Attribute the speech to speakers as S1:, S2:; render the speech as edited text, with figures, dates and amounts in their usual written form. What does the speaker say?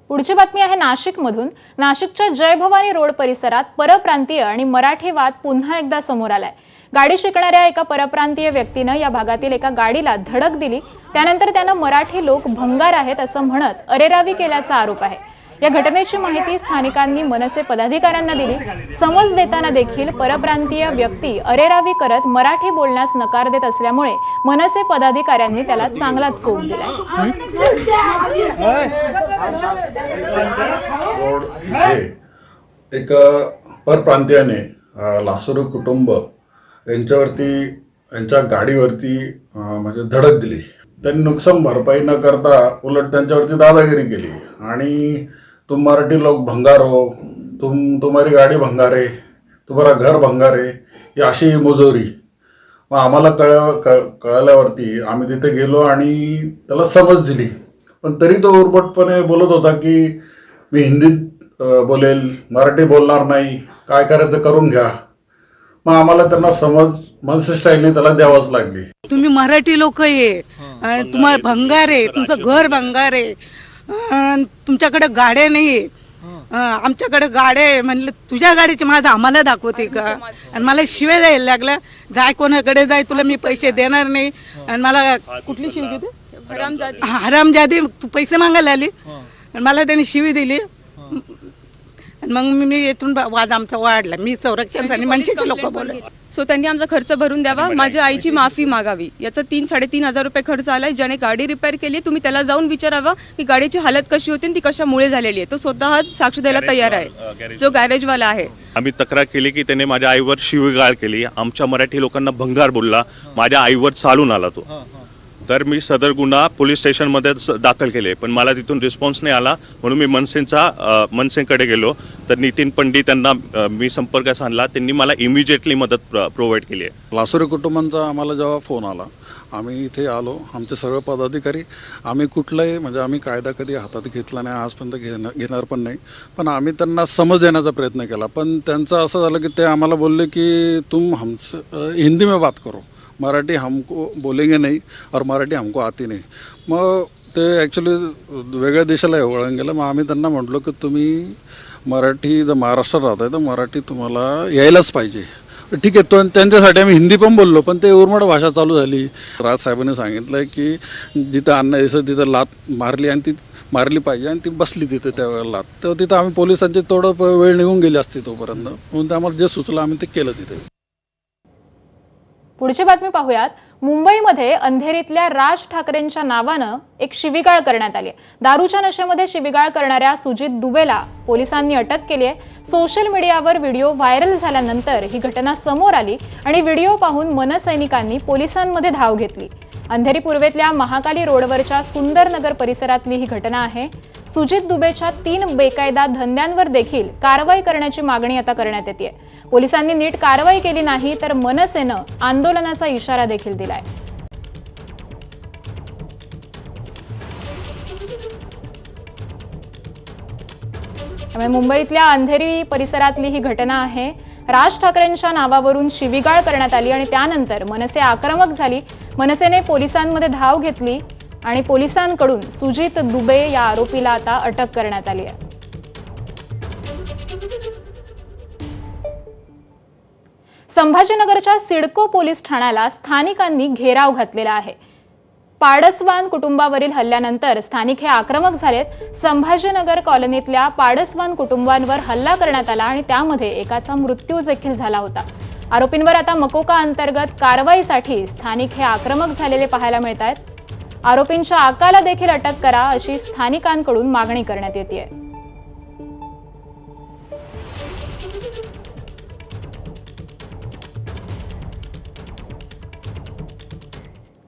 S1: पुढची बातमी आहे नाशिकमधून। नाशिकच्या जय भवानी रोड परिसरात परप्रांतीय आणि मराठी वाद पुन्हा एकदा समोर आलाय। गाडी शिकणाऱ्या एका परप्रांतीय व्यक्तीनं या भागातील एका गाडीला धडक दिली। त्यानंतर त्यानं मराठी लोक भंगार आहेत असं म्हणत अरेरावी केल्याचा आरोप आहे। या घटनेची माहिती स्थानिकांनी मनसे पदाधिकाऱ्यांना दिली। समज देताना देखील परप्रांतीय व्यक्ती अरेरावी करत मराठी बोलण्यास नकार देत असल्यामुळे मनसे पदाधिकाऱ्यांनी त्याला चांगलाच चोप दिलाय।
S2: एक परप्रांतीयाने लासुरू कुटुंब यांच्या गाडीवरती म्हणजे धडक दिली। त्यांनी नुकसान भरपाई न करता उलट त्यांच्यावरती दादागिरी केली आणि तुम मराठी लोक भंगार हो, तुम्हारी गाडी भंगार है, तुम्हारा घर भंगार है, ही अशी मुजोरी। मग आम्हाला कळल्यावरती आम्ही तिथे गेलो आणि त्याला समज दिली, पण तरी तो उर्मटपणे बोलत होता की मी हिंदीत बोलेल, मराठी बोलणार नाही, काय करायचं करून घ्या। मग आम्हाला त्यांना समज मनसे स्टाईलने त्याला द्यावंच लागली।
S3: तुम्ही मराठी लोक आहे, तुम्हाला भंगार आहे, तुमचं घर भंगार आहे, तुमच्याकडे गाड्या नाही, आमच्याकडे गाड्या आहे। म्हणलं तुझ्या गाडीची माझं आम्हाला दाखवते का? आणि मला शिव्या द्यायला लागल्या, जाय कोणाकडे जाय, तुला मी पैसे देणार नाही। आणि मला कुठली शिवी देते? हरामजादी, तू पैसे मागायला आली। मला त्यांनी शिवी दिली। मग मी येथून वाद आमचा वाढला। मी संरक्षण आणि मनसेचे लोक बोलले,
S4: सो त्यांनी आमचा खर्च भरून द्यावा, माझ्या आईची माफी मागावी। याचा 3-3.5 रुपये खर्च आलाय। ज्याने गाडी रिपेअर केली, तुम्ही त्याला जाऊन विचारावा की गाडीची हालत कशी होती, ती कशामुळे झालेली आहे। तो स्वतः साक्ष द्यायला तयार आहे, जो गॅरेजवाला आहे।
S5: आम्ही तक्रार केली की त्याने माझ्या आईवर शिवीगाळ केली, आमच्या मराठी लोकांना भंगार बोलला, माझ्या आईवर चालून आला तो। तर मी सदर गुन्हा पोलीस स्टेशनमध्ये दाखल केले, पण मला तिथून रिस्पॉन्स नाही आला। म्हणून मी मनसेकडे गेलो, तर नितीन पंडित यांना मी संपर्क साधला, त्यांनी मला इमिजिएटली मदत प्रोव्हाइड केली आहे।
S2: लासुरू कुटुंबांचा आम्हाला जेव्हा फोन आला, आम्ही इथे आलो, आमचे सर्व पदाधिकारी, आम्ही कुठलाही म्हणजे आम्ही कायदा कधी हातात घेतला नाही, आजपर्यंत घेणार पण नाही, पण आम्ही त्यांना समज देण्याचा प्रयत्न केला। पण त्यांचं असं झालं की ते आम्हाला बोलले की तुम हमसे हिंदी में बात करो, मराठी हमको बोलेंगे नहीं और मराठी हमको आती नाही। मग ते ॲक्च्युली वेगळ्या देशाला वळून गेलं। मग आम्ही त्यांना म्हटलो की तुम्ही मराठी जर महाराष्ट्रात राहताय तर मराठी तुम्हाला यायलाच पाहिजे। ठीक आहे, तो त्यांच्यासाठी आम्ही हिंदी पण बोललो, पण ते उर्मट भाषा चालू झाली। राजसाहेबांनी सांगितलं की जिथं अन्न यायचं तिथं लात मारली आणि ती मारली पाहिजे, आणि ती बसली तिथे त्यावेळेला लात। तर तिथं आम्ही पोलिसांची थोडं वेळ निघून गेली असती तोपर्यंत, म्हणून आम्हाला जे सुचलं आम्ही ते केलं तिथे।
S1: पुढची बातमी पाहूयात। मुंबईमध्ये अंधेरीतल्या राज ठाकरेंच्या नावानं एक शिवीगाळ करण्यात आली आहे। दारूच्या नशेमध्ये शिवीगाळ करणाऱ्या सुजित दुबेला पोलिसांनी अटक केली आहे। सोशल मीडियावर व्हिडिओ व्हायरल झाल्यानंतर ही घटना समोर आली आणि व्हिडिओ पाहून मनसैनिकांनी पोलिसांमध्ये धाव घेतली। अंधेरी पूर्वेतल्या महाकाली रोडवरच्या सुंदरनगर परिसरातली ही घटना आहे। सुजित दुबेच्या 3 बेकायदा धंद्यांवर देखील कारवाई करण्याची मागणी आता करण्यात येते। पोलिसांनी नीट कारवाई केली नाही तर मनसेनं आंदोलनाचा इशारा देखील दिलाय। त्यामुळे मुंबईतल्या अंधेरी परिसरातली ही घटना आहे। राज ठाकरेंच्या नावावरून शिवीगाळ करण्यात आली आणि त्यानंतर मनसे आक्रमक झाली। मनसेने पोलिसांमध्ये धाव घेतली आणि पोलिसांकडून सुजित दुबे या आरोपीला आता अटक करण्यात आली आहे। संभाजीनगरच्या सिडको पोलीस ठाण्याला स्थानिकांनी घेराव घातलेला आहे। पाडसवान कुटुंबावरील हल्ल्यानंतर स्थानिक हे आक्रमक झालेत। संभाजीनगर कॉलनीतल्या पाडसवान कुटुंबांवर हल्ला करण्यात आला आणि त्यामध्ये एकाचा मृत्यू देखील झाला होता। आरोपींवर आता मकोका अंतर्गत कारवाईसाठी स्थानिक हे आक्रमक झालेले पाहायला मिळत आहेत। आरोपींच्या आकाला देखील अटक करा अशी स्थानिकांकडून मागणी करण्यात येते।